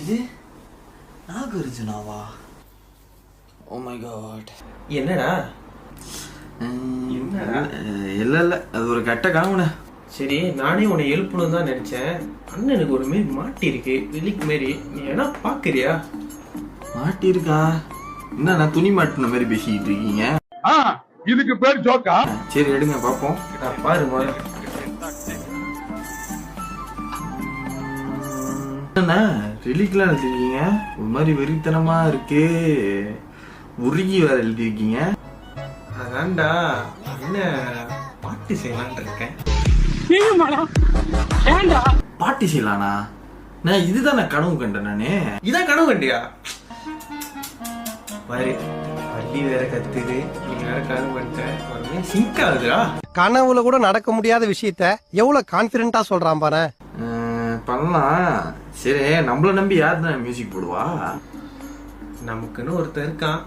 இது நாகார்ஜுனாவா? Oh my God. என்னடா? இல்ல அது ஒரு கெட்ட கனவுண்ணே. சரி, நானே உன்னை எழுப்பணும் தான் நினைச்சேன். அண்ணனுக்கு ஒரு மாரி மாட்டி இருக்கு, ரிலிக் மாரி. நீ வேணா பாக்குறியா? மாட்டி இருக்கா? என்ன துணி மாட்டின மாதிரி பேசிக்கிட்டு இருக்கீங்க? இதுக்கு பேர் ஜோக்கா? சரி எடுங்க பாப்போம். பாருமா என்ன ரிலிக்லாம் எழுதிருக்கீங்க? ஒரு மாதிரி வெறித்தனமா இருக்கு. உருகி வேற எழுதிருக்கீங்க. அதான்டா என்ன பாட்டி செய்யலான் இருக்கேன். பாட்டி செய்யலானா? நான் இதுதான் நான் கனவு கண்டேன். நானே இதான் கனவு கண்டியா? பாரு, பள்ளி வேற கத்துது, நீ வேற கனவு பண்ணிட்ட. சிங்க் ஆகுதுடா. கனவுல கூட நடக்க முடியாத விஷயத்த எவ்வளவு கான்பிடென்ட்டா சொல்றான் பாரு. பண்ணலாம். சரி, நம்மள நம்பி யார் தான் மியூசிக் போடுவா? நமக்குன்னு ஒருத்தர் இருக்கான்,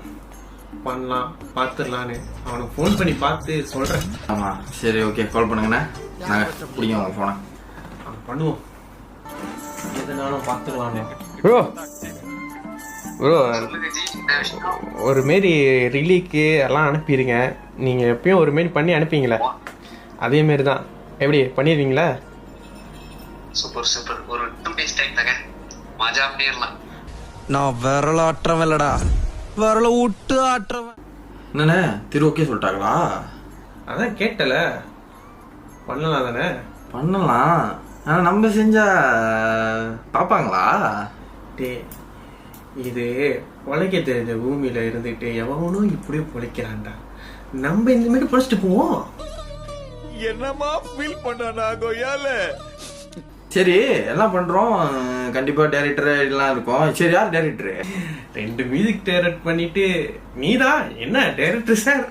பண்ணலாம் பார்த்துடலான்னு. அவனுக்கு ஃபோன் பண்ணி பார்த்து சொல்றேன். ஆமா சரி ஓகே, கால் பண்ணுங்கண்ணே. நாங்கள் பிடிங்க உங்க ஃபோனை. பண்ணுவோம், எதுனாலும் பார்த்துடலான்னு. ப்ரோ ஒரு மாரி ரிலீக்கு எல்லாம் அனுப்பிடுங்க. நீங்கள் எப்பயும் ஒரு மாரி பண்ணி அனுப்பிங்களே, அதே மாரி தான். எப்படி பண்ணிடுவீங்களா? Super super. ஒரு 2 days டைம் தாங்க, மஜா பண்ணிடலாம். நான் விரல ஆட்டுறவன் இல்லடா, விரல விட்டு ஆட்டுறவன். என்னண்ணே திரு ஓகே சொல்லிட்டாங்களா? அதான் கேட்டல, பண்ணலாம் தானே? பண்ணலாம். ஆனால் நம்ம செஞ்சா பார்ப்பாங்களா? டே, இது பொழைக்க தெரிஞ்ச பூமியில இருந்துட்டு எவனும் இப்படியே பொழைக்கிறான்டா. நம்ம இந்த மாதிரி பொழைச்சிட்டு போவோம். என்னமா ஃபீல் பண்ணா கொய்யால? சரி எல்லாம் பண்றோம். கண்டிப்பா டைரக்டர் எல்லாம் இருக்கும். சரி யார் டைரக்டர்? 2 மியூசிக் டைரக்ட் பண்ணிட்டு நீதான் என்ன டைரக்டர் சார்?